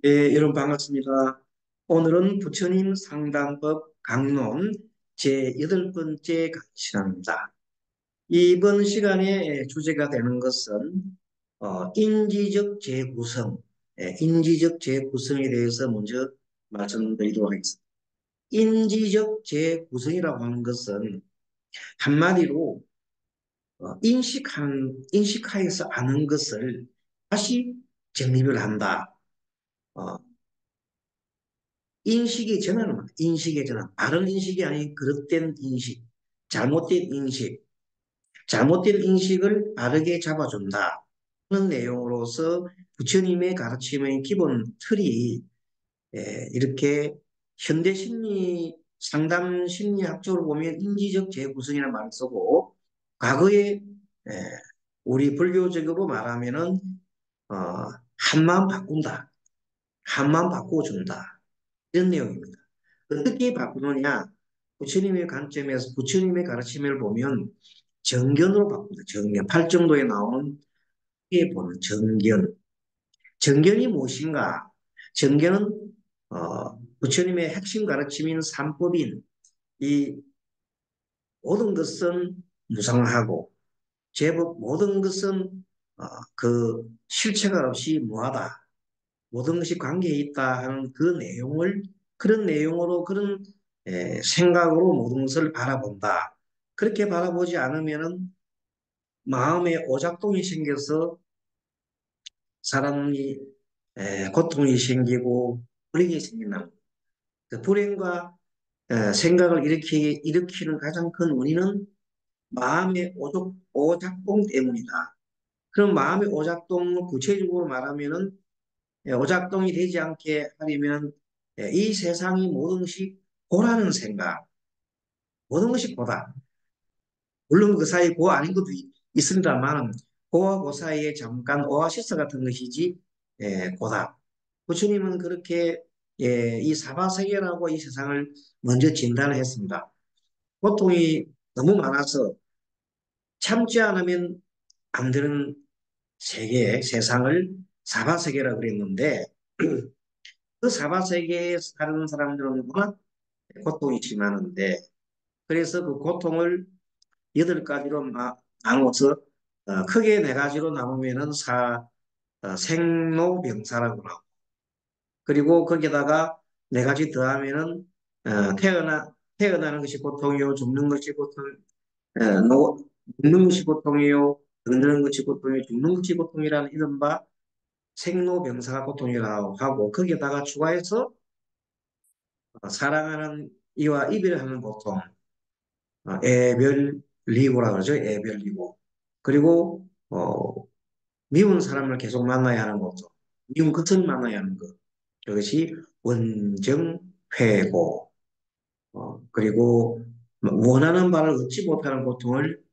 예, 여러분 반갑습니다. 오늘은 부처님 상담법 강론 제8번째 시간입니다. 이번 시간의 주제가 되는 것은 인지적 재구성, 인지적 재구성에 대해서 먼저 말씀드리도록 하겠습니다. 인지적 재구성이라고 하는 것은 한마디로 인식하여서 아는 것을 다시 정립을 한다. 어, 인식의 전환은 인식의 전환. 바른 인식이 아닌 그릇된 인식, 잘못된 인식, 잘못된 인식을 바르게 잡아준다. 하는 내용으로서 부처님의 가르침의 기본 틀이 이렇게 현대 심리 상담 심리학적으로 보면 인지적 재구성이라는 말을 쓰고 과거에 에, 우리 불교적으로 말하면은 어, 한마음 바꾼다, 한마음 바꿔준다 이런 내용입니다. 어떻게 바꾸느냐? 부처님의 관점에서 부처님의 가르침을 보면 정견으로 바꾼다. 정견. 팔정도에 나오는 게 보는 정견. 정견이 무엇인가? 정견은 부처님의 핵심 가르침인 삼법인 이 모든 것은 무상하고 제법 모든 것은 그 실체가 없이 무하다. 모든 것이 관계에 있다 하는 그 내용을 그런 내용으로 그런 생각으로 모든 것을 바라본다. 그렇게 바라보지 않으면은 마음에 오작동이 생겨서 사람이 고통이 생기고 불행이 생긴다. 그 불행과 생각을 일으키는 가장 큰 원인은 마음의 오작동 때문이다. 그럼 마음의 오작동을 구체적으로 말하면은 오작동이 되지 않게 하려면 이 세상이 모든 것이 고라는 생각, 모든 것이 고다. 물론 그 사이에 고 아닌 것도 있습니다만 고와 고 사이에 잠깐 오아시스 같은 것이지 고다. 부처님은 그렇게 이 사바세계라고 이 세상을 먼저 진단을 했습니다. 고통이 너무 많아서 참지 않으면 안 되는 세계, 세상을 사바세계라고 그랬는데 그 사바세계에 사는 사람들은 워낙 고통이 심하는데 그래서 그 고통을 8가지로 나눠서 크게 4가지로 나누면은 생로병사라고 나오고 그리고 거기다가 4가지 더하면은 태어나는 것이 고통이요 죽는 것이 고통 죽는 것이 고통이요 병드는 것이 고통이요 죽는 것이 고통이라는 이른바 생로병사가 고통이라고 하고 거기에다가 추가해서 사랑하는 이와 이별하는 고통 애별리고라 그러죠. 애별리고. 그리고 미운 사람을 계속 만나야 하는 것도 미운 것을 만나야 하는 것. 그것이 원정회고. 그리고 원하는 바를 얻지 못하는 고통을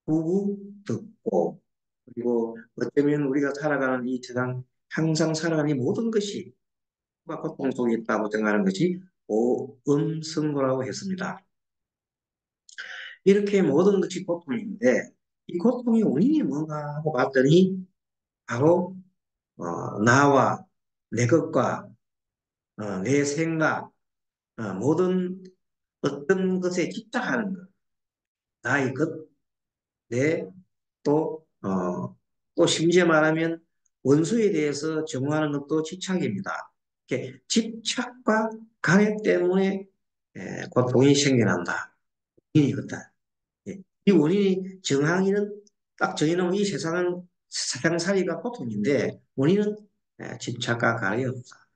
후후 듣고 그리고 어쩌면 우리가 살아가는 이 세상 항상 살아가는 이 모든 것이 고통 속에 있다고 생각하는 것이 오음승고라고 했습니다. 이렇게 모든 것이 고통인데 이 고통의 원인이 뭔가 하고 봤더니 바로 나와 내 것과 내 생각 모든 어떤 것에 집착하는 것 나의 것, 내 또, 또 심지어 말하면 원수에 대해서 정화하는 것도 집착입니다. 이렇게 집착과 간애 때문에 고통이 생겨난다. 원인이거든. 예. 이 원인이 정항이는 딱 정해놓은 이 세상은 세상살이가 고통인데 원인은 집착과 가래에 없다.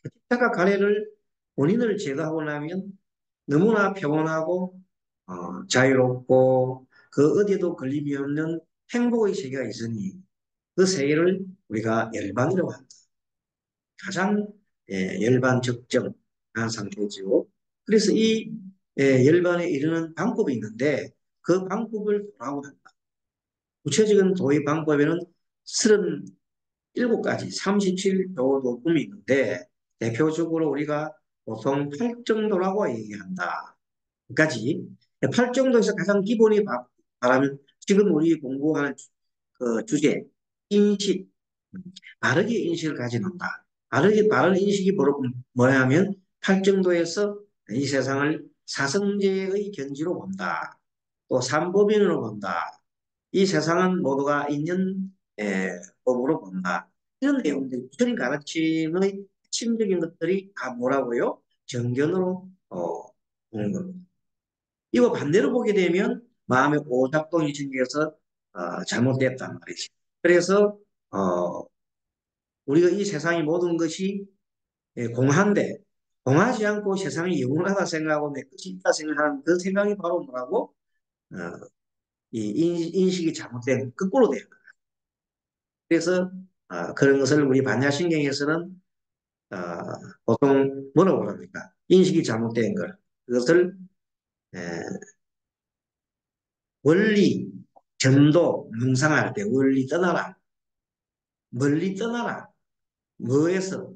집착과 가래를 원인을 제거하고 나면 너무나 평온하고 자유롭고 그 어디에도 걸림이 없는 행복의 세계가 있으니 그 세계를 우리가 열반이라고 합니다. 가장 열반 적정한 상태지요. 그래서 이 열반에 이르는 방법이 있는데 그 방법을 도라고 한다. 구체적인 도의 방법에는 37가지, 37도 도움이 있는데 대표적으로 우리가 보통 8정도라고 얘기한다. 까지 8정도에서 가장 기본이 말하면 지금 우리 공부하는 그 주제 인식, 바르게 인식을 가지는다. 바른 인식이 뭐냐면 팔정도에서 이 세상을 사성제의 견지로 본다. 또 삼법인으로 본다. 이 세상은 모두가 있는 법으로 본다. 이런 내용들, 부처님 가르침의 핵심적인 것들이 다 뭐라고요? 정견으로 보는 겁니다. 이거 반대로 보게 되면 마음의 오작동이 생겨서 잘못됐단 말이지. 그래서 우리가 이 세상의 모든 것이 공한데 공하지 않고 세상이 영원하다 생각하고 내 끝이 있다 생각하는 그 생각이 바로 뭐라고? 어, 이 인식이 잘못된 거꾸로 돼요. 그래서 그런 것을 우리 반야신경에서는 어, 보통 뭐라고 합니까? 인식이 잘못된 걸 그것을 에, 원리, 전도, 뭉상할 때 원리 떠나라, 멀리 떠나라, 뭐에서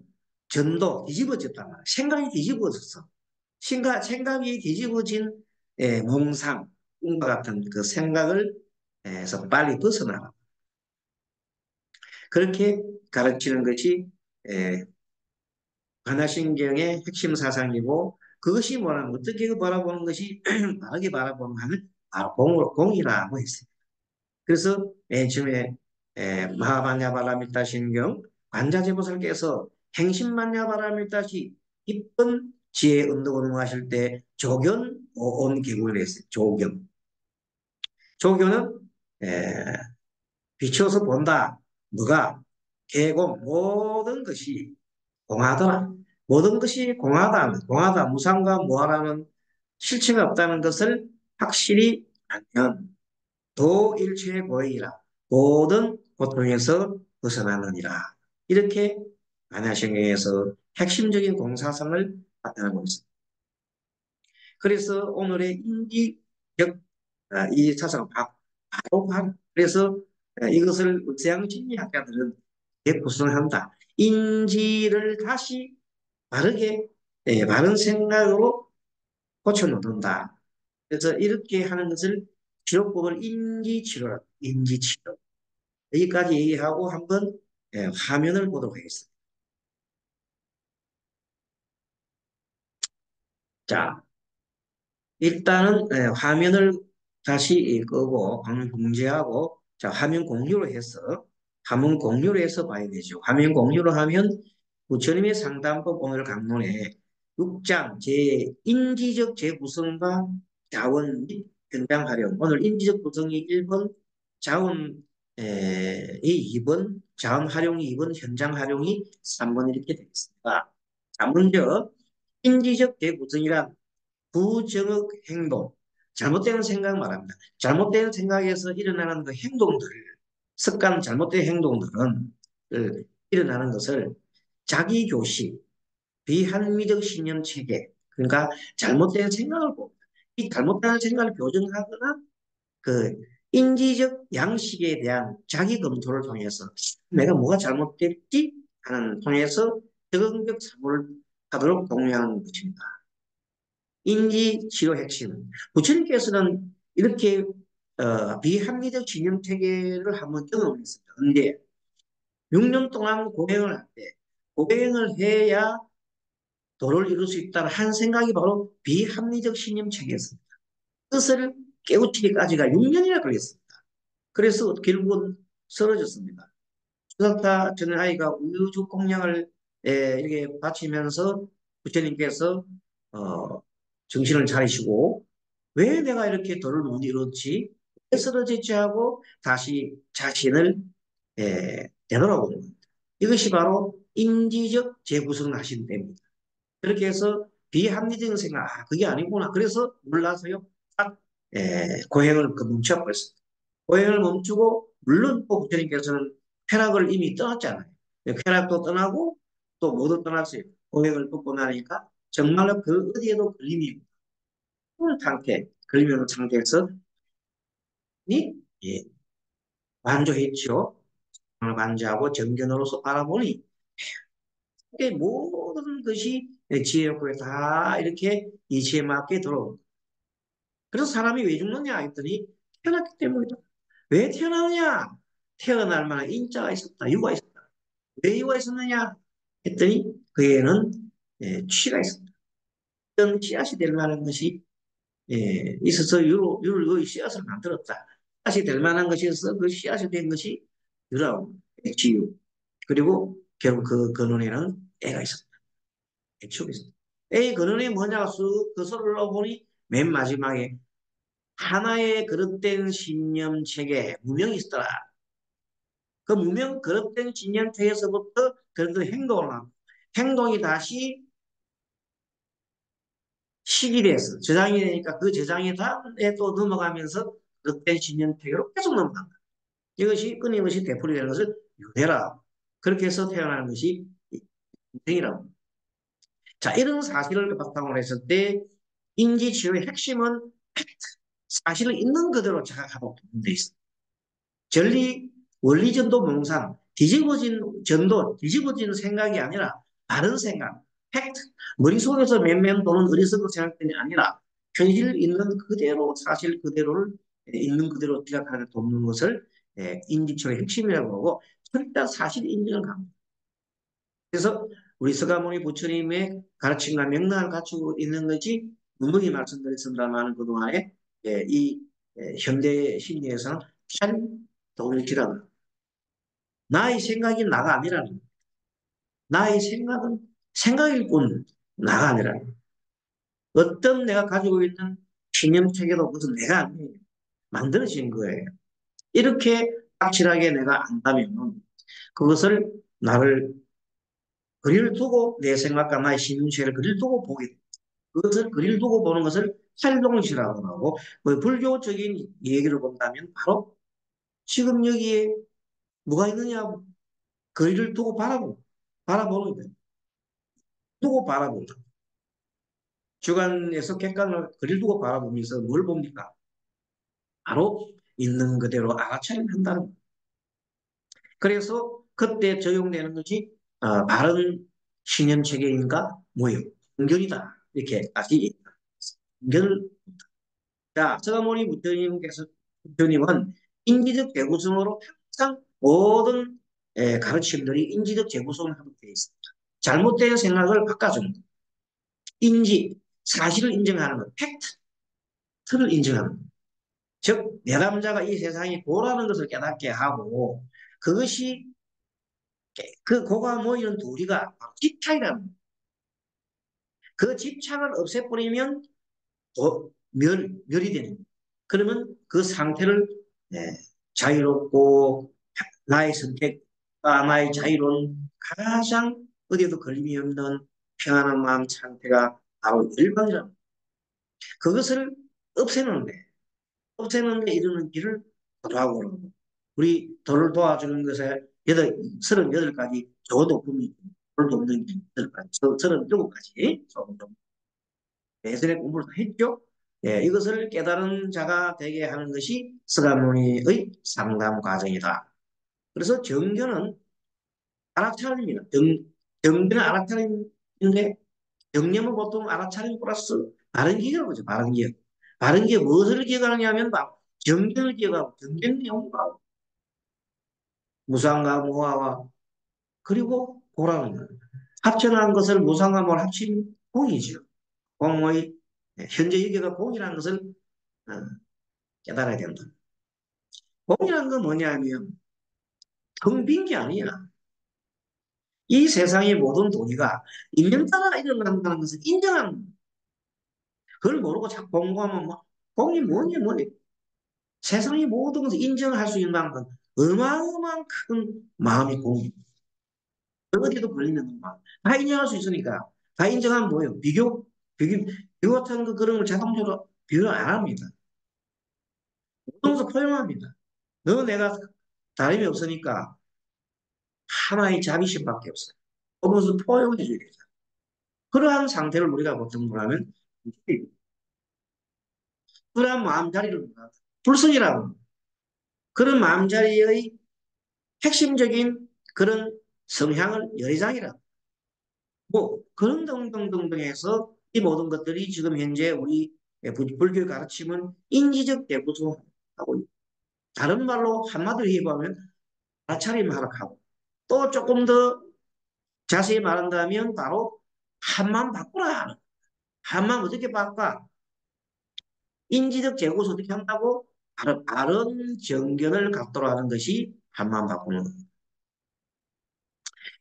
전도 뒤집어졌단 말이야. 생각이 뒤집어졌어. 생각이 뒤집어진 몽상, 꿈과 같은 그 생각을 에서 빨리 벗어나라. 그렇게 가르치는 것이 반야신경의 핵심 사상이고 그것이 뭐라면 어떻게 바라보는 것이 바르게 바라보는 하면 바로 공이라고 했어요. 그래서 맨 처음에 마하반야바라밀타 신경 관자재보살께서 행신반야바라밀타시 이쁜 지혜 언덕을 응하실 때 조견 온 개구를 했어요. 조견. 조견은 에, 비추어서 본다. 뭐가 개공 모든 것이 공하더라. 모든 것이 공하다, 무상과 무하라는 실체가 없다는 것을 확실히 알면 도일체의 고의라 모든 고통에서 벗어나느니라. 이렇게 반야신경에서 핵심적인 공사성을 나타내고 있습니다. 그래서 오늘의 인지적 이 사상 바로 그래서 이것을 서양 심리학자들은 구성한다. 인지를 다시 바르게 바른 생각으로 고쳐놓는다. 그래서 이렇게 하는 것을 치료법을 인지치료라. 인지치료. 여기까지 얘기하고 한번 화면을 보도록 하겠습니다. 자, 일단은 화면을 다시 끄고 화면 공지하고 자 화면 공유로 해서 봐야 되죠. 화면 공유로 하면 부처님의 상담법 오늘 강론에 6장 인지적 재구성과 자원 및 현장 활용 오늘 인지적 구성이 1번 자원 이 2번 자원 활용이 2번 현장 활용이 3번 이렇게 되겠습니다. 자 먼저 인지적 재구성이란 부정의 행동, 잘못된 생각 말합니다. 잘못된 생각에서 일어나는 그 행동들, 습관, 잘못된 행동들은 일어나는 것을 자기교시, 비합리적 신념 체계, 그러니까 잘못된 생각을 봅니다. 이 잘못된 생각을 교정하거나 그 인지적 양식에 대한 자기 검토를 통해서 내가 뭐가 잘못됐지 하는 통해서 적응적 사고를 하도록 독려하는 것입니다. 인지 치료 핵심. 부처님께서는 이렇게 비합리적 진영 체계를 한번 경험했습니다. 근데 6년 동안 고행을 할 때, 고행을 해야 도를 이룰 수 있다는 한 생각이 바로 비합리적 신념 체계였습니다. 뜻을 깨우치기까지가 6년이나 걸렸습니다. 그래서 결국은 쓰러졌습니다. 수사타 전 아이가 우주 공양을 이렇게 바치면서 부처님께서 어, 정신을 차리시고 왜 내가 이렇게 도를 못 이뤘지? 왜 쓰러졌지 하고 다시 자신을 되돌아보는 겁니다. 이것이 바로 인지적 재구성하신 때입니다. 그렇게 해서 비합리적인 생각, 그게 아니구나. 그래서 몰라서요. 딱 고행을 멈춰버렸습니다. 고행을 멈추고 물론 또 부처님께서는 쾌락을 이미 떠났잖아요. 쾌락도 떠나고 또 모두 떠났어요. 고행을 끊고 나니까 정말로 그 어디에도 걸림이 없는 상태, 걸림이 없는 상태에서 예, 완주했죠. 완주하고 정견으로서 바라보니 모든 것이 지혜롭고 다 이렇게 이치에 맞게 들어옵니다. 그래서 사람이 왜 죽느냐 했더니 태어났기 때문이다. 왜 태어나느냐? 태어날 만한 인자가 있었다. 유가 있었다. 왜 유가 있었느냐? 했더니 그에는 취가 있습니다. 어떤 씨앗이 될 만한 것이 있어서 유로의 씨앗을 만들었다. 씨앗이 될 만한 것이 있어서 그 씨앗이 된 것이 유라운 지유. 그리고 결국 그 근원에는 애가 있었다. 애축이 있었다. 애 근원이 뭐냐고 쑥 거슬러 올라보니 맨 마지막에 하나의 그릇된 신념체계 무명이 있더라. 그 무명 그릇된 신념체에서부터 그래도 행동을 하고 행동이 다시 식이 돼서 저장이 되니까 그 저장이 다음에 또 넘어가면서 그릇된 신념체계로 계속 넘어간다. 이것이 끊임없이 되풀이되는 것을 윤회라. 그렇게 해서 태어나는 것이 인생이라고. 자, 이런 사실을 바탕으로 했을 때 인지치료의 핵심은 사실을 있는 그대로 자각하도록 돼 있습니다. 전리, 원리전도 몽상, 뒤집어진 전도, 뒤집어진 생각이 아니라 바른 생각, 팩트, 머릿속에서 맴맴 도는 어리석은 생각들이 아니라 현실 있는 그대로 사실 그대로를 있는 그대로 지각하게 돕는 것을 인지초의 핵심이라고 하고 절대 사실 인정을 합니다. 그래서 우리 서가모니 부처님의 가르침과 맥락을 갖추고 있는 것이 분명히 말씀드렸습니다만 그동안에 이 현대 심리에서는 탈동일기라는 나의 생각이 나가 아니라는 거예요. 나의 생각은 생각일 뿐 나가 아니라는 거예요. 어떤 내가 가지고 있는 신념체계도 그것은 내가 아니에요. 만들어진 거예요. 이렇게 확실하게 내가 안다면 그것을 나를 거리를 두고 내 생각과 나의 신념체계를 거리를 두고 보게 돼요. 그것을 거리를 두고 보는 것을 활동시라고 하고 뭐 불교적인 얘기를 본다면 바로 지금 여기에 뭐가 있느냐 거리를 두고 바라보는 거예요. 두고 바라본다. 주관에서 객관을 거리를 두고 바라보면서 뭘 봅니까? 바로 있는 그대로 알아차림한다는 거예요. 그래서 그때 적용되는 것이 바른 신념체계인가 뭐요? 연결이다. 이렇게까지 연결. 자, 서가모니 부처님은 인지적 재구성으로 항상 모든 가르침들이 인지적 재구성을 하고 되어 있습니다. 잘못된 생각을 바꿔주는 것. 인지, 사실을 인정하는 것, 팩트를 인정하는 것. 즉, 내담자가 이 세상이 고라는 것을 깨닫게 하고 그것이 그 고가 모이는 도리가 집착이라는 거예요. 그 집착을 없애버리면 멸이 되는 거예요. 그러면 그 상태를 예, 자유롭고 나의 선택과 나의 자유로운 가장 어디에도 걸림이 없는 평안한 마음 상태가 바로 열반이라는 거예요. 그것을 없애는데 없애는데 이르는 길을 도하고 그러는 거예요. 우리 도를 도와주는 것에 38가지 조도품이 돌 돕는 길 37가지 예전에 공부를 다 했죠. 예, 이것을 깨달은 자가 되게 하는 것이 스가모니의 상담 과정이다. 그래서 정견은 알아차림입니다. 정견은 알아차림인데 정념은 보통 알아차림 플러스 바른 기억을 보죠. 바른 기억. 바른 기억 무엇을 기억하느냐면 정견을 기억하고 정견 내용과 무상과 무화와 그리고 고라는 거예요. 합쳐난 것을 무상과 무를 합친 공이죠. 공의 현재 여기가 공이라는 것을 어, 깨달아야 된다. 공이라는 건 뭐냐면 텅 빈 게 아니야. 이 세상의 모든 도리가 인정따라 일어난다는 것을 인정하는 그걸 모르고 자꾸 공부하면 막 공이 뭐니 세상의 모든 것을 인정할 수 있는 만큼 어마어마한 큰 마음이 공이 어디도 걸리는 마음 다 인정할 수 있으니까 다 인정하면 뭐예요? 비교 같은 거 그런 걸 자동적으로 비교를 안 합니다. 모든 것을 포용합니다. 너 내가 다름이 없으니까 하나의 자비심밖에 없어요. 모든 것을 포용해 줘야 되죠. 그러한 상태를 우리가 보통 뭐라면 그러한 마음자리를 불성이라고 그런 마음자리의 핵심적인 그런 성향을 열의장이라 뭐 그런 등등등등 해서 이 모든 것들이 지금 현재 우리 불교 가르침은 인지적 대구조하고 다른 말로 한마디로 얘기하면 알아차림 하락하고 또 조금 더 자세히 말한다면 바로 한만 바꾸라. 한만 어떻게 바꿔? 인지적 재구조 어떻게 한다고? 바른 정견을 갖도록 하는 것이 한만 바꾸는 겁니다.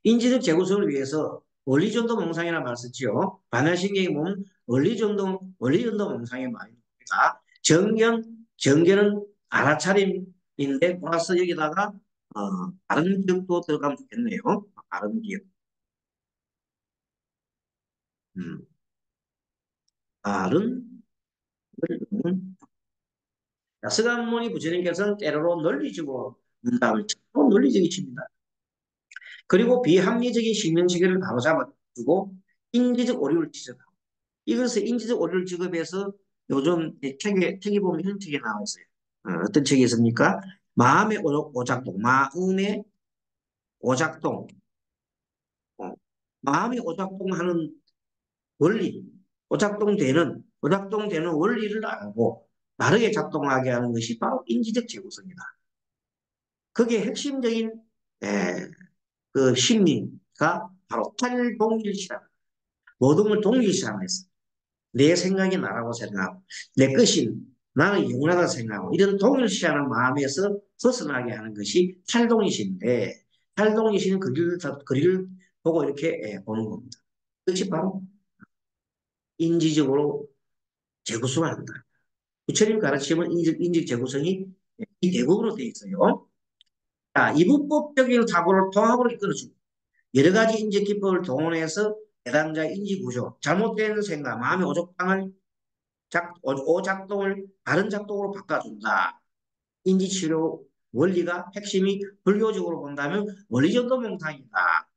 인지적 재구성을 위해서 원리전도 몽상이라는 말을 썼지요. 반야신경의 몸 원리전도 몽상의 말입니다. 정견은 알아차림인데 플러스 여기다가 바른 기억도 들어가면 좋겠네요. 바른 기억. 음, 바른 스가모니 부처님께서는 때로는 논리적으로 문답을 참 논리적이 칩니다. 그리고 비합리적인 신명시계를 바로잡아주고 인지적 오류를 지적하고 이것을 인지적 오류를 지급해서 요즘 책에 보면 이런 책이 나와 있어요. 어떤 책이 있습니까? 마음의 오작동, 마음의 오작동, 어, 마음의 오작동하는 원리, 오작동되는 원리를 알고 바르게 작동하게 하는 것이 바로 인지적 재구성이다. 그게 핵심적인 에, 그 심리가 바로 탈동일시다. 모든 걸 동일시하면서 내 생각이 나라고 생각하고 내 것이 나는 영원하다 생각하고 이런 동일시하는 마음에서 벗어나게 하는 것이 탈동이신데 탈동이시는 그 길을 보고 이렇게 보는 겁니다. 그것이 바로 인지적으로 재구성을 한다. 부처님 가르침은 인지 재구성이 이 대부분으로 되어 있어요. 자, 이분법적인 사고를 통합으로 이끌어주고 여러 가지 인지 기법을 동원해서 해당자 인지 구조, 잘못된 생각, 마음의 오작동을 오작동을 바른 작동으로 바꿔준다. 인지치료 원리가 핵심이 불교적으로 본다면 원리전도 명상이다.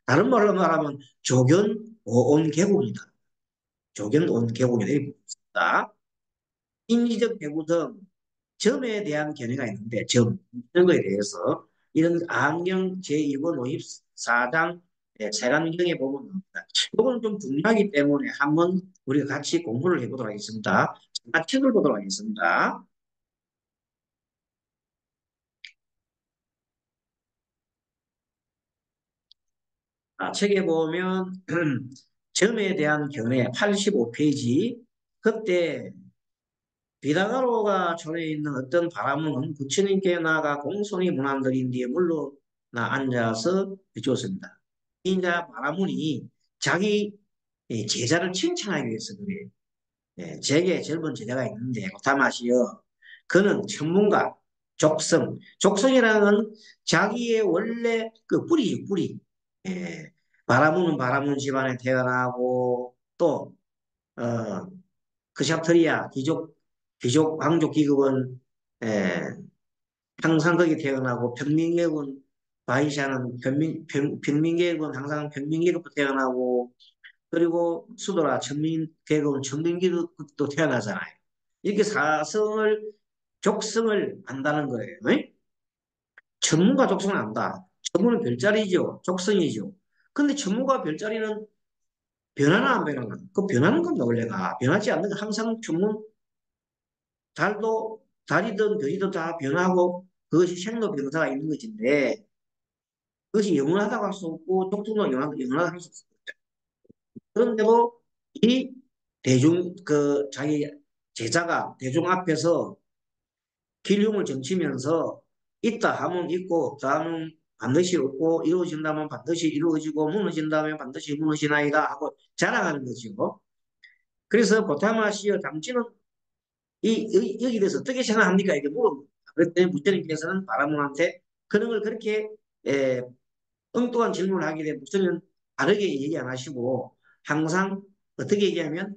다른 말로 말하면 조견 오온 계곡이다. 조견 온 계곡이다. 이렇게 다 인지적 배구등 점에 대한 견해가 있는데 이런 거에 대해서 이런 안경 제2번 54장 세간경에 보면 나옵니다. 이거는 좀 중요하기 때문에 한번 우리가 같이 공부를 해보도록 하겠습니다. 책을 보도록 하겠습니다. 책에 보면 점에 대한 견해 85페이지 그때 비다가로가 전에 있는 어떤 바라문은 부처님께 나아가 공손히 문안드린 뒤에 물러나 앉아서 비추었습니다. 이제 바라문이 자기 제자를 칭찬하기 위해서 그래요. 제게 젊은 제자가 있는데 고타마시여 그는 천문가 족성이라는 건 자기의 원래 그 뿌리죠 뿌리. 예, 바라문은 바라문 집안에 태어나고 또 크샤트리아 귀족 왕족 기급은 에, 항상 거기 태어나고 평민계급은 바이샤는 평민계급은 항상 평민계급부터 태어나고 그리고 수도라 천민계급은 천민계급도 태어나잖아요. 이렇게 족성을 안다는 거예요. 네? 천문과 족성을 안다. 천문은 별자리죠. 족성이죠. 근데 천문과 별자리는 변하나 안 변하나? 그 변하는 겁니다, 원래가. 변하지 않는 거 항상 천문 달이든 별이든 다 변하고 그것이 생로 병사가 있는 것인데 그것이 영원하다고 할 수 없고 족성도 영원하다고 할 수 없어요. 그런데도 이 자기 제자가 대중 앞에서 길흉을 점치면서 있다 하면 있고 다음은 반드시 없고 이루어진다면 반드시 이루어지고 무너진다면 반드시 무너지나이다 하고 자랑하는 거죠. 그래서 고타마 시어 담지는 여기 대해서 어떻게 생각합니까? 이렇게 물어봅니다. 그랬더니 부처님께서는 바라문한테 그런 걸 그렇게 에, 엉뚱한 질문을 하게 되면 부처님은 다르게 얘기 안 하시고 항상 어떻게 얘기하면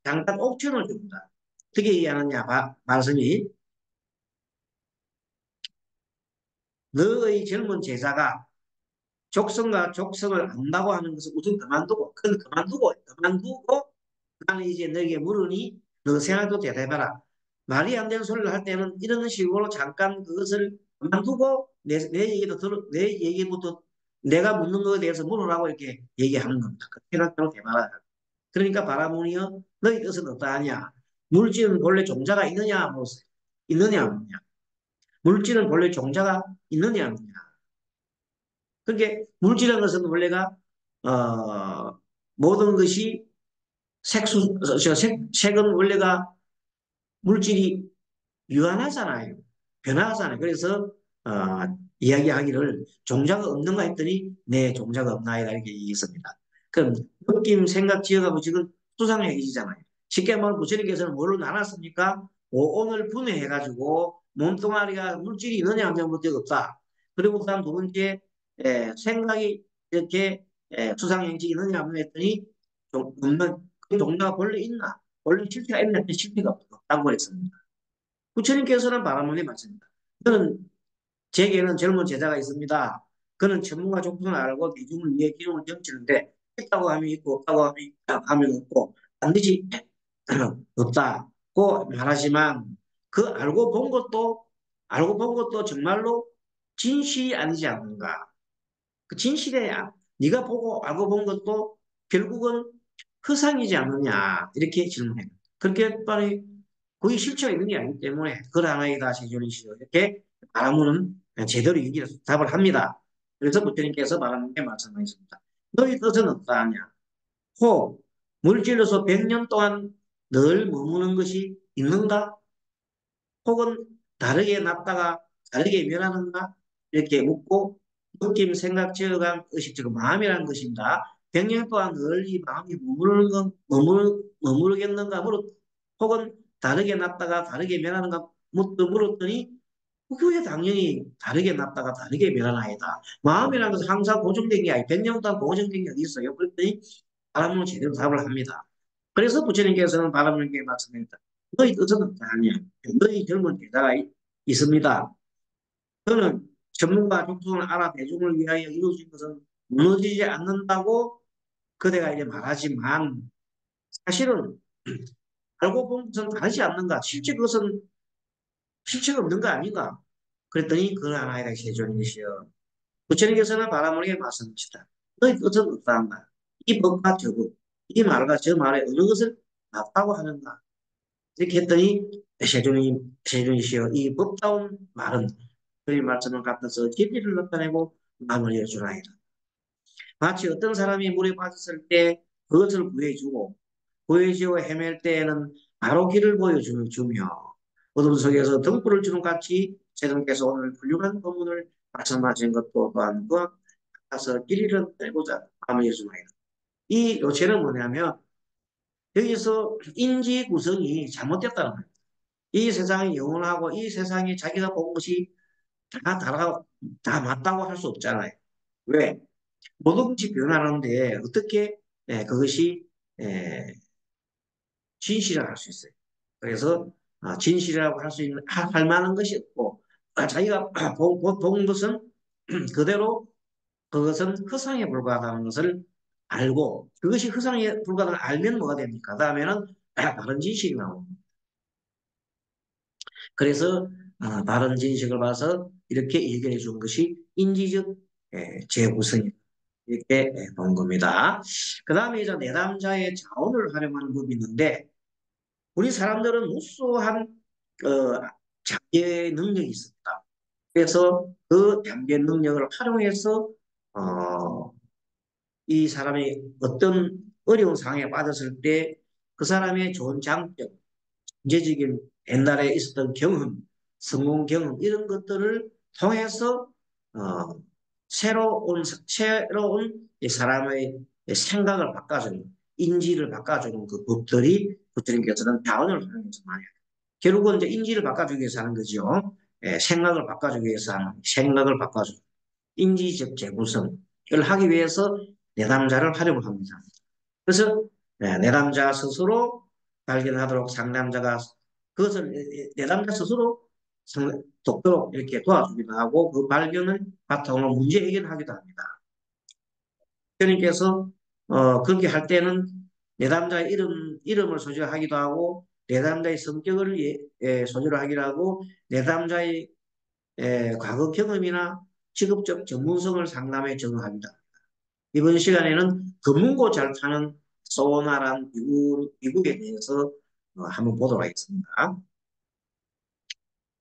잠깐 옵션을 줍니다. 어떻게 얘기하느냐 말씀이 너의 젊은 제자가 족성과 족성을 안다고 하는 것을 우선 그만두고 나는 이제 너에게 물으니 너 생각도 대답해라. 말이 안 되는 소리를 할 때는 이런 식으로 잠깐 그것을 그만두고 내 얘기부터 내가 묻는 것에 대해서 물으라고 이렇게 얘기하는 겁니다. 그 생각대로 대말하라. 그러니까 바라보니요 너희 뜻은 어떠하냐? 물질은 본래 종자가 있느냐? 있느냐? 없느냐? 물질은 본래 종자가 있느냐? 없느냐? 그게 물질이라는 것은 원래가 모든 것이 색은 원래가 물질이 유한하잖아요. 변화하잖아요. 그래서 어, 이야기하기를 종자가 없는가 했더니 네, 종자가 없나이다 이렇게 얘기했습니다. 그럼 느낌, 생각, 지어가고 지금 수상행위잖아요. 쉽게 말하면 부처님께서는 뭐를 나눴습니까? 오온을 분해해가지고 몸뚱아리가 물질이 있느냐 하면 문제 없다. 그리고 그다음 두 번째 생각이 이렇게 수상행위 있느냐 하면 했더니 없는 그 종자가 본래 있나? 본래 실체가 있나? 실체가 없다고 했습니다. 부처님께서는 바라문에 맞습니다. 저는 제게는 젊은 제자가 있습니다. 그는 전문가 정도는 알고 대중을 위해 기능을 점치는데 있다고 하면 있고 없다고 하면 없고 반드시 없다고 말하지만 그 알고 본 것도 정말로 진실이 아니지 않는가. 그 진실이야. 네가 보고 알고 본 것도 결국은 허상이지 않느냐 이렇게 질문해요. 그렇게 빨리 거의 실체가 있는 게 아니기 때문에 그걸 하나의 다시 주시오 이렇게 바라문은 제대로 얘기를 답을 합니다. 그래서 부처님께서 바라는 게 말씀하셨습니다. 너희 뜻은 어떠하냐? 혹 물질로서 100년 동안 늘 머무는 것이 있는가? 혹은 다르게 났다가 다르게 변하는가? 이렇게 묻고 느낌, 생각, 지어간 의식, 즉 마음이라는 것입니다. 100년 동안 늘 이 마음이 머무르겠는가? 혹은 다르게 났다가 다르게 변하는가? 물었더니 그게 당연히 다르게 났다가 다르게 변하나이다. 마음이라는 것은 항상 고정된 게 아니고 100년 동안 고정된 게 어디 있어요? 그랬더니 바람은 제대로 답을 합니다. 그래서 부처님께서는 바람에게 말씀했다. 너희 뜻은 어떠하냐? 너희 젊은 제자가 있습니다. 너는 전문가 족속을 알아 대중을 위하여 이루어진 것은 무너지지 않는다고 그대가 이제 말하지만 사실은 알고 본 것은 다르지 않는가? 실제 그것은 실체가 없는 거 아닌가? 그랬더니 그건 하나의 세존이시여. 부처님께서는 바라모니에 말씀하시다. 너희 뜻은 어떠한가? 이 법과 저 법, 이 말과 저 말에 어느 것을 맞다고 하는가? 이렇게 했더니 세존이시여 이 법다운 말은 그의 말씀을 갖다서 진리를 나타내고 마음을 열어주나이다. 마치 어떤 사람이 물에 빠졌을 때 그것을 구해주고 헤맬 때에는 바로 길을 보여주며 어둠 속에서 등불을 주는 같이 세존께서 오늘 훌륭한 법문을 말씀하신 것도 또한 그와 같아서 길이를 내고자 마음을 열어주나이다. 이 요체는 뭐냐면 여기서 인지 구성이 잘못됐다는 거예요. 이 세상이 영원하고 이 세상이 자기가 본 것이 다 맞다고 할 수 없잖아요. 왜? 모든 것이 변하는데 어떻게 그것이 에, 진실이라고 할 수 있어요. 그래서 진실이라고 할 만한 것이 없고 자기가 본 것은 그대로 그것은 허상에 불과하다는 것을 알고 그것이 허상에 불과하다는 걸 알면 뭐가 됩니까? 그 다음에는 다른 진실이 나옵니다. 그래서 바른 진식을 봐서 이렇게 얘기해 준 것이 인지적 재구성이 이렇게 본 겁니다. 그 다음에 이제 내담자의 자원을 활용하는 법이 있는데 우리 사람들은 우수한 잠재 능력이 있습니다. 그래서 그 잠재 능력을 활용해서 어, 이 사람이 어떤 어려운 상황에 빠졌을 때 그 사람의 좋은 장점, 경제적인 옛날에 있었던 경험, 성공 경험 이런 것들을 통해서 어, 새로운 이 사람의 생각을 바꿔주는 인지를 바꿔주는 그 법들이 부처님께서는 자원을 활용해서 많이 해요. 결국은 이제 인지를 바꿔주기 위해서 하는 거죠. 생각을 바꿔주기 위해서 하는 생각을 바꿔주는 인지적 재구성을 하기 위해서 내담자를 활용합니다. 그래서 내담자 스스로 발견하도록 상담자가 그것을 내담자 스스로 돕도록 이렇게 도와주기도 하고 그 발견을 바탕으로 문제 해결하기도 합니다. 교수님께서 그렇게 할 때는 내담자의 이름을 소지를 하기도 하고 내담자의 성격을 소지를 하기도 하고 내담자의 과거 경험이나 직업적 전문성을 상담에 적용합니다. 이번 시간에는 검은고 잘 타는 소나란 미국에 대해서 한번 보도록 하겠습니다.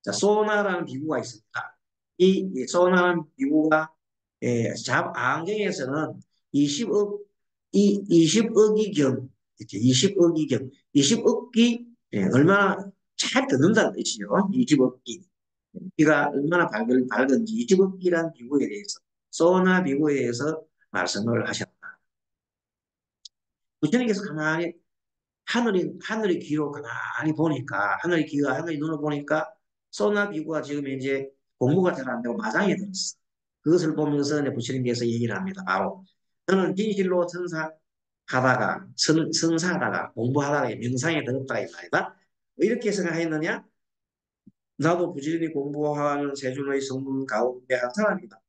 자, 소나라는 기구가 있습니다. 이 소나라는 기구가 안경에서는 20억, 20억이 경이 20억이 20억기, 얼마나 잘 듣는다는 뜻이죠. 20억기. 귀가 얼마나 밝은지 20억기란 비구에 대해서, 소나 비구에 대해서 말씀을 하셨다. 부처님께서 가만히 하늘이 귀로 가만히 보니까, 하늘이 눈을 보니까, 소나 비구가 지금 이제 공부가 잘 안 되고 마장에 들었어. 그것을 보면서 이제 부처님께서 얘기를 합니다. 바로, 너는 진실로 성사하다가, 공부하다가, 명상에 들었다가 이 말이다. 이렇게 생각했느냐? 나도 부지런히 공부하는 세존의 성문 가운데 한 사람이다.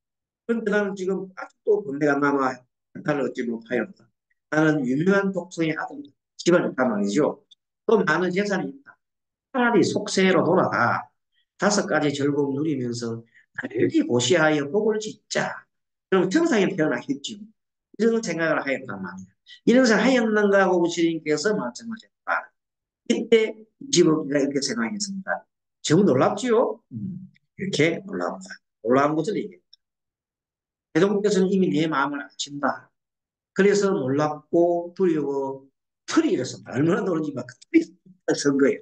그런데 나는 지금 아직도 번뇌가 남아 나를 얻지 못하였다. 나는 유명한 독성의 아들이다. 집안이 있단 말이죠. 또 많은 재산이 있다. 차라리 속세로 돌아가 5가지 즐거움 누리면서 널리 고시하여 복을 짓자. 그럼 정상에 태어나겠죠. 이런 생각을 하였단 말이야. 이런 생각을 하였는가 하고 부처님께서 말씀하셨다. 이때 집업이가 이렇게 생각했습니다. 정말 놀랍지요? 이렇게 놀랍다. 놀라운 것을 얘기해. 대종께서는 이미 내 마음을 아신다. 그래서 놀랍고 두려워 털이 일었습니다. 얼마나 놀는지 막 털이 선 거예요.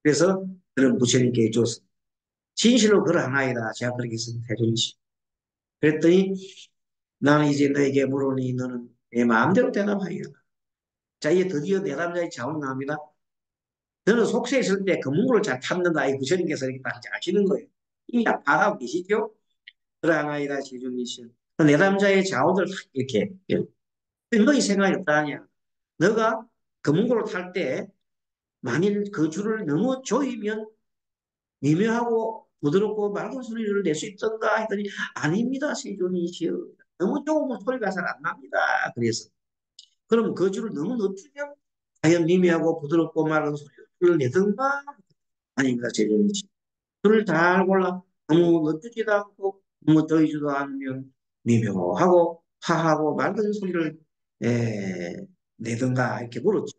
그래서 그런 부처님께 줬습니다. 진실로 그러하나이다. 제가 그렇게 해주시. 그랬더니 나는 이제 너에게 물으니 너는 내 마음대로 대답하리라. 자, 이제 드디어 내 남자의 자원이 나옵니다. 너는 속세에 있을 때 금문구를 잘 탐는다. 이 부처님께서 이렇게 딱 아시는 거예요. 이미 다 파악하고 계시죠? 그러하나이다. 제주이시여. 내 남자의 자원을 이렇게 너희 생각이 어떠하냐? 너가 금문구를 탈 때 만일 그 줄을 너무 조이면 미묘하고 부드럽고 맑은 소리를 낼 수 있던가 했더니 아닙니다. 세존이시여. 너무 조으면 소리가 잘 안 납니다. 그래서 그럼 그 줄을 너무 늦추면 과연 미미하고 부드럽고 맑은 소리를 내던가 아닙니다. 세존이시여. 줄을 잘 골라 너무 늦추지도 않고 너무 조이지도 않으면 미묘하고 화하고 맑은 소리를 내던가 이렇게 물었죠.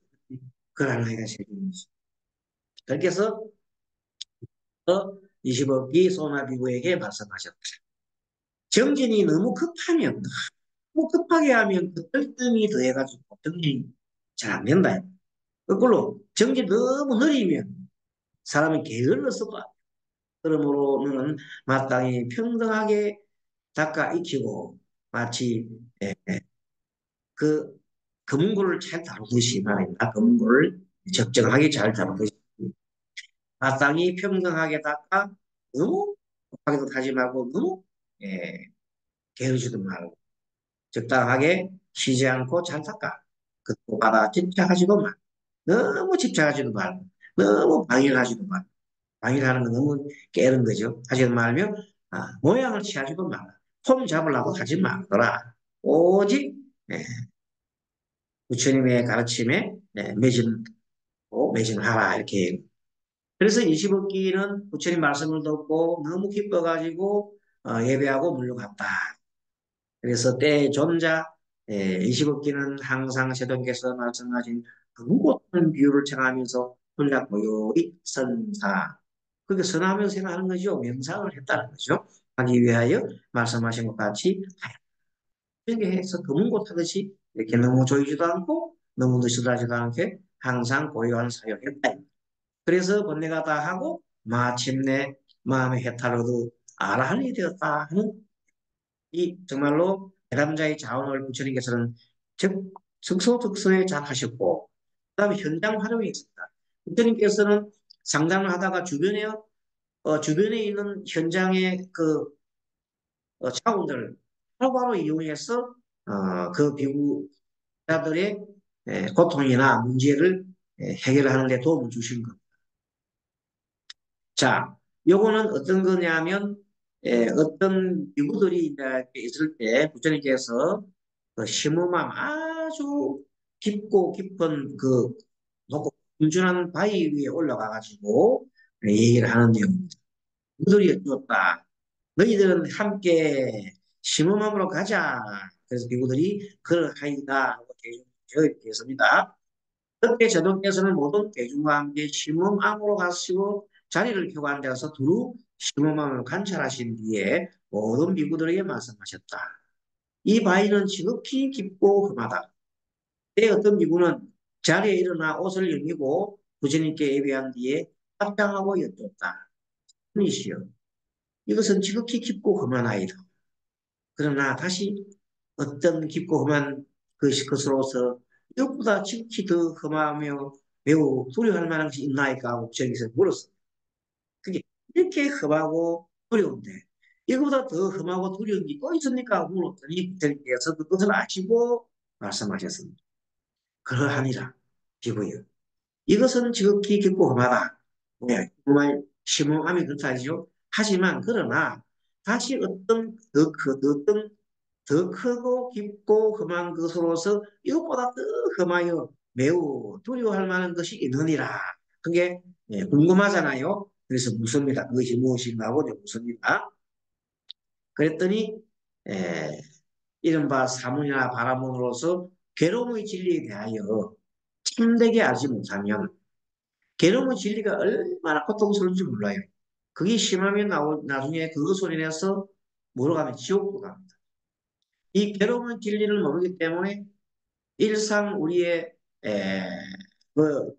그러한 아이가 세존이시여. 그렇게 해서 20억기 소나비구에게 말씀하셨다. 정진이 너무 급하게 하면 그 떨뜸이 더해가지고 정진이 잘 안 된다. 거꾸로 정진이 너무 느리면 사람이 게을러서 봐. 그러므로 너는 마땅히 평등하게 닦아 익히고 마치 그 금은고를 잘 다루듯이 말입니다. 금은고를 적정하게 잘 다루듯이 마땅히 평등하게 닦아 너무 급하게도 하지 말고 너무 예, 게으르지도 말고 적당하게 쉬지 않고 잘 닦아. 그것도 받아 집착하지도 말고 너무 집착하지도 말고 너무 방해하지도 말고 방해하는 건 너무 깨는 거죠. 하지도 말며 모양을 취하지도 말라. 폼 잡으려고 하지 말거라. 오직 예, 부처님의 가르침에 매진하라 이렇게. 그래서 20억기는 부처님 말씀을 듣고 너무 기뻐가지고 예배하고 물러갔다. 그래서 때 존자 20억기는 항상 세동께서 말씀하신 그 무고한 비유를 청하면서 혼자 고요히 선사. 그게 선하면서 생각하는 거죠. 명상을 했다는 거죠. 하기 위하여 말씀하신 것 같이 이렇게 해서 금은곳 하듯이 이렇게 너무 조이지도 않고 너무 느슨하지도 않게 항상 고요한 사역했다. 그래서 번뇌가 다 하고 마침내 마음의 해탈을 얻어 아라한이 되었다 하는 이 정말로 대담자의 자원을 부처님께서는 즉 석소득소에 잘 하셨고 그다음에 현장 활용이 있습니다. 부처님께서는 상담을 하다가 주변에 있는 현장의 그 자원들을 바로바로 이용해서 그 비구자들의 고통이나 문제를 해결하는 데 도움을 주신 겁니다. 자, 요거는 어떤 거냐면 어떤 비구들이 이제 있을 때 부처님께서 그 심음함 아주 깊고 깊은 그 높고 험준한 바위 위에 올라가 가지고 얘기를 하는 내용입니다. 그들이 여쭈었다. 너희들은 함께 심음함으로 가자. 그래서 비구들이 그러하이다 하고 대중되었습니다. 그때 제도께서는 모든 대중과 함께 심음함으로 가시고 자리를 펴고 앉아서 두루 심오함을 관찰하신 뒤에 모든 비구들에게 말씀하셨다. 이 바위는 지극히 깊고 험하다. 때 어떤 비구는 자리에 일어나 옷을 여미고 부처님께 예배한 뒤에 합장하고 여쭙다. 이시여, 이것은 지극히 깊고 험한 아이다. 그러나 다시 어떤 깊고 험한 것으로서 이것보다 지극히 더 험하며 매우 두려워할 만한 것이 있나이까 하고 저기서 물었어. 그게 이렇게 험하고 두려운데 이거보다 더 험하고 두려운 게 또 있습니까? 하고 물었더니 부처님께서 그것을 아시고 말씀하셨습니다. 그러하니라 비고요. 이것은 지극히 깊고 험하다. 네, 정말 심오함이 그렇다죠. 하지만 그러나 다시 더 크고 깊고 험한 것으로서 이것보다 더 험하여 매우 두려워할 만한 것이 있느니라. 그게 궁금하잖아요. 그래서 묻습니다. 그것이 무엇인가 하고 묻습니다. 그랬더니 에, 이른바 사문이나 바라문으로서 괴로움의 진리에 대하여 참되게 알지 못하면 괴로움의 진리가 얼마나 고통스러운지 몰라요. 그게 심하면 나중에 그거 소리내서 뭐로 가면 지옥으로 갑니다. 이 괴로움의 진리를 모르기 때문에 일상 우리의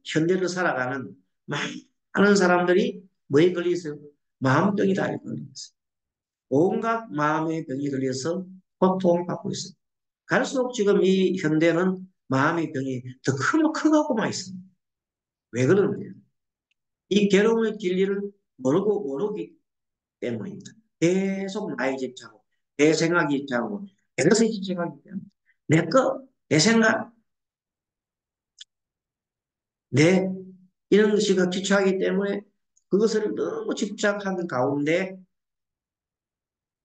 현대를 살아가는 많은 사람들이 뭐에 걸려 있어요? 마음병이 다 걸려 있어요. 온갖 마음의 병이 걸려서 고통을 받고 있어요. 갈수록 지금 이 현대는 마음의 병이 더 크고만 있습니다. 왜 그러느냐? 이 괴로움의 진리를 모르기 때문입니다. 계속 나의 집착하고, 내 생각이 집착하고, 내 것에 집착하기 때문에. 내 생각, 내 이런 것이 집착하기 때문에 그것을 너무 집착하는 가운데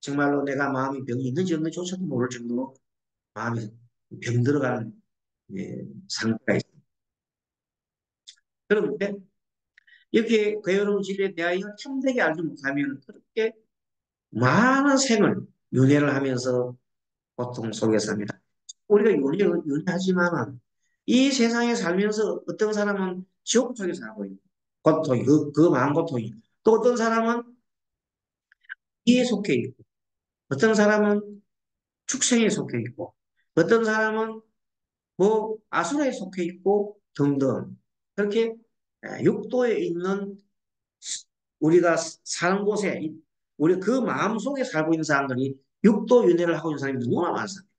정말로 내가 마음이 병이 있는지 없는지조차도 모를 정도로 마음이 병들어가는 상태가 있습니다. 그런데 이렇게 괴로운 진리에 대하여 참되게 알지 못하면 그렇게 많은 생을 윤회를 하면서 고통 속에 삽니다. 우리가 윤회하지만은 이 세상에 살면서 어떤 사람은 지옥 속에 살고 있고 고통이 그 마음 고통이 또 어떤 사람은 이에 속해 있고 어떤 사람은 축생에 속해 있고 어떤 사람은 뭐 아수라에 속해 있고 등등 그렇게 육도에 있는 우리가 사는 곳에 우리 그 마음 속에 살고 있는 사람들이 육도 윤회를 하고 있는 사람이 너무나 많습니다.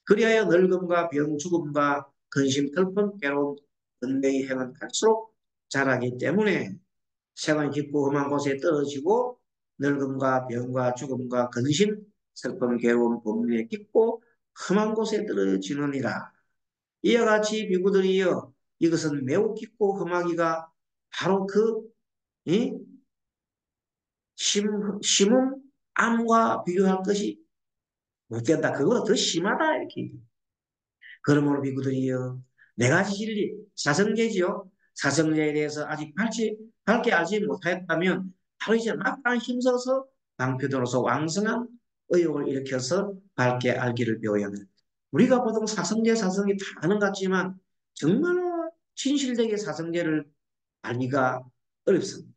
그리하여 늙음과 병, 죽음과 근심, 슬픔, 괴로움, 은혜의 행은 갈수록 자라기 때문에 생은 깊고 험한 곳에 떨어지고 늙음과 병과 죽음과 근심, 슬픔, 괴로움, 범죄에 깊고 험한 곳에 떨어지느니라. 이와 같이 비구들이여 이것은 매우 깊고 험하기가 바로 그 이? 심음 암과 비교할 것이 못된다. 그거보다 더 심하다 이렇게. 그러므로 비구들이여 네 가지 진리 사성제지요. 사성제에 대해서 아직 밝게 알지 못하였다면 바로 이제 막강 힘써서 방표도로서 왕성한 의욕을 일으켜서 밝게 알기를 배워야 합니다. 우리가 보통 사성이 다 아는 것 같지만 정말로 진실되게 사성제를 알기가 어렵습니다.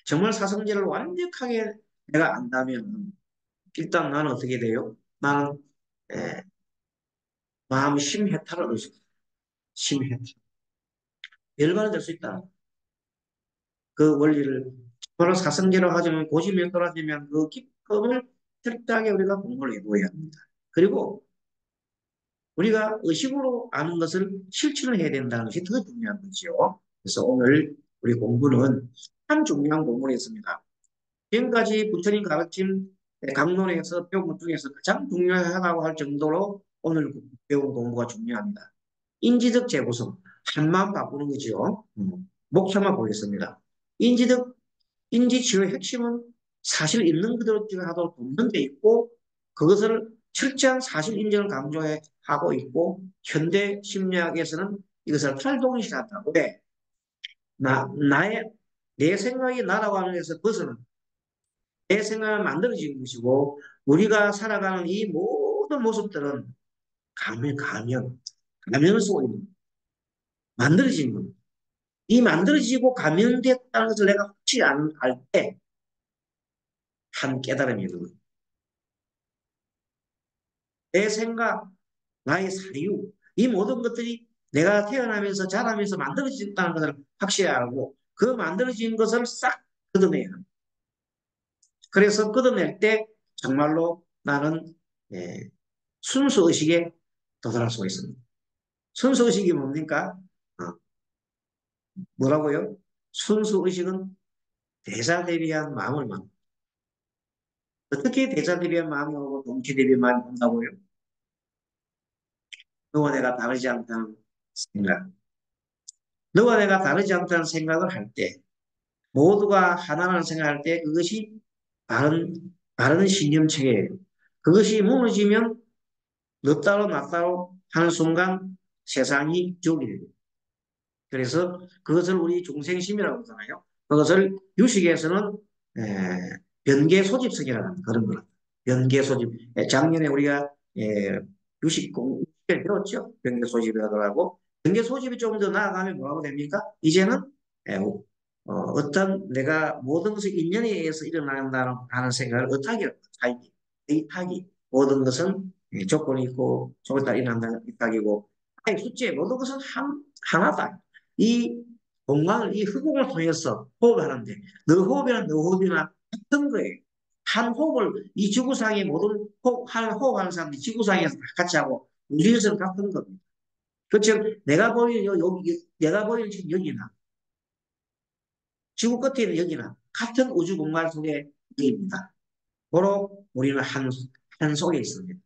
정말 사성제를 완벽하게 내가 안다면 일단 나는 어떻게 돼요? 나는 에, 마음 심해탈을 얻을 수 있어요. 심해탈. 열반은 될 수 있다. 그 원리를 바로 사성제로 하자면 고집에 떨어지면 그 기쁨을 철저하게 우리가 공부를 해보아야 합니다. 그리고 우리가 의식으로 아는 것을 실천을 해야 된다는 것이 더 중요한 거죠. 그래서 오늘 우리 공부는 참 중요한 공부였습니다. 지금까지 부처님 가르침 강론에서 배운 것 중에서 가장 중요하다고 할 정도로 오늘 배운 공부가 중요합니다. 인지적 재구성, 한마음 바꾸는 거죠. 목차만 보겠습니다. 인지적, 인지치유의 핵심은 사실 있는 그대로 하도록 돕는 데 있고 그것을 철저한 사실 인정을 강조하고 있고 현대 심리학에서는 이것을 탈동시한다고 해. 나의 내 생각이 나라고 하는 데서 벗어나 내 생각을 만들어지는 것이고 우리가 살아가는 이 모든 모습들은 가면 속에 만들어진 겁니다. 이 만들어지고 감염됐다는 것을 내가 혹시 안 알 때 한 깨달음이 있는 내 생각, 나의 사유, 이 모든 것들이 내가 태어나면서 자라면서 만들어졌다는 것을 확실히 알고 그 만들어진 것을 싹 걷어내야 합니다. 그래서 걷어낼 때 정말로 나는 예, 순수의식에 도달할 수가 있습니다. 순수의식이 뭡니까? 어, 뭐라고요? 순수의식은 대사대비한 마음을 만 어떻게 대사대비한 마음이 오고 동치대비한 마음이 온다고요? 너와 내가 다르지 않다는 생각. 너와 내가 다르지 않다는 생각을 할 때, 모두가 하나라는 생각할 때 그것이 바른, 바른 신념체계예요. 그것이 무너지면 너 따로 나 따로 하는 순간 세상이 지옥이 됩니다. 그래서 그것을 우리 중생심이라고 하잖아요. 그것을 유식에서는 변계 소집성이라는 그런 거랍니다. 변계 소집. 작년에 우리가 유식 공부를 배웠죠. 변계 소집이라고. 변계 소집이 좀 더 나아가면 뭐라고 됩니까? 이제는 어떤 내가 모든 것이 인연에 의해서 일어난다는 하는 생각을 의탁이라고 타기, 의탁이 모든 것은 조건이 있고 조건에 따라 일어난다는 의탁이고 아니 숫제 모든 것은 하나다. 이 공간을 이 흡공을 통해서 호흡하는데 너 호흡이나 너 호흡이나 같은 거예요. 한 호흡을 이 지구상의 모든 한 호흡하는 사람들이 지구상에서 다 같이 하고 우주에서는 같은 겁니다. 그렇죠? 내가 보이는 여기 내가 보이는 지금 여기나 지구 끝에 있는 여기나 같은 우주 공간 속의 여기입니다. 바로 우리는 한 속에 있습니다.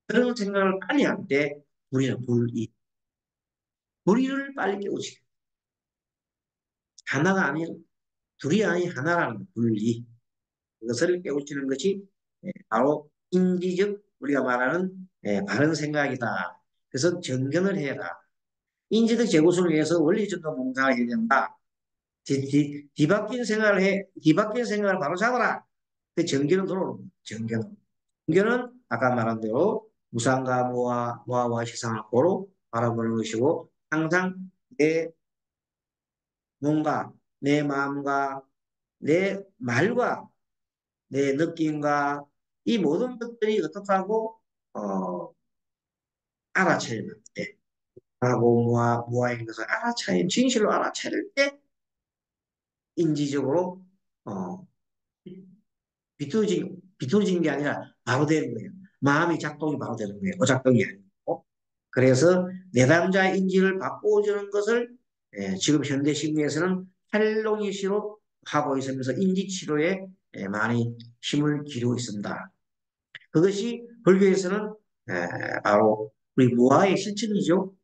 그런 생각을 빨리 할 때 우리는 불의를 빨리 깨우치 하나가 아니라 둘이 아니 하나라는 분리 그것을 깨우치는 것이 바로 인지적 우리가 말하는 바른 생각이다. 그래서 정견을 해라. 인지적 재구성을 위해서 원리적인 공상을 해야 된다. 뒤바뀐 생각을 해, 뒤바뀐 생각을 바로 잡아라. 그 정견은 들어오는 거예요. 정견은. 정견은 아까 말한 대로 무상과 무아와 시상을 고로 바라보는 것이고 항상 내 몸과 내 마음과 내 말과 내 느낌과 이 모든 것들이 어떻다고 알아차려야 돼. 하고 무아인 것을 알아차린 진실로 알아차릴 때 인지적으로 어, 비틀어진 게 아니라 바로 되는 거예요. 마음이 작동이 바로 되는 거예요. 오작동이 아니고. 그래서 내담자의 인지를 바꿔주는 것을 지금 현대 심리에서는 활동의시로 하고 있으면서 인지치료에 많이 힘을 기르고 있습니다. 그것이 불교에서는 바로 우리 무아의 실천이죠.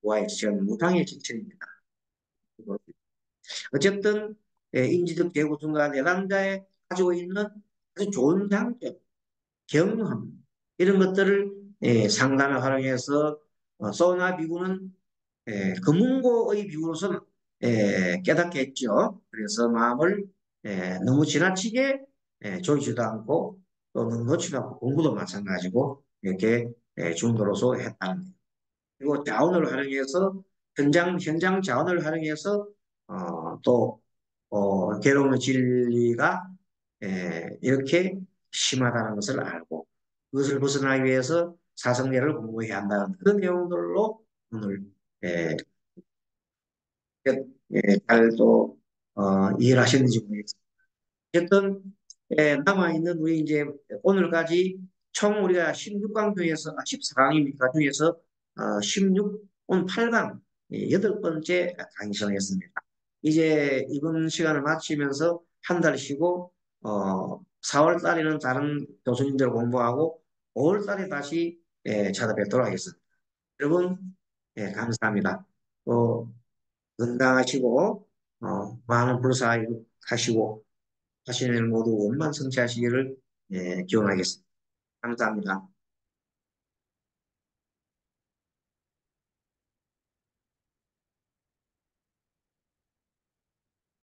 무아의 실천, 무당의 실천입니다. 어쨌든 인지적 대구순간 내담자에 가지고 있는 아주 좋은 장점, 경험 이런 것들을 상담에 활용해서 소나 비구는 금문고의 비구로서는 깨닫게 했죠. 그래서 마음을 너무 지나치게 조이지도 않고 또 너무 놓지도 않고 공부도 마찬가지고 이렇게 중도로서 했다는 거예요. 그리고 자원을 활용해서 현장 자원을 활용해서 또 괴로움의 진리가 이렇게 심하다는 것을 알고 그것을 벗어나기 위해서 사성계를 공부해야 한다는 그런 내용들로 오늘 에, 잘또 이해를 하셨는지 모르겠습니다. 어쨌든 남아있는 우리 이제 오늘까지 총 우리가 16강 중에서 14강입니까 중에서 16, 오늘 8강 여덟 번째 강의시간이었습니다. 이제 이번 시간을 마치면서 한 달 쉬고 4월 달에는 다른 교수님들 공부하고 5월 달에 다시 찾아뵙도록 하겠습니다. 여러분 감사합니다. 또 건강하시고 많은 불사하시고 하시는 모두 원만 성취하시기를 기원하겠습니다. 감사합니다.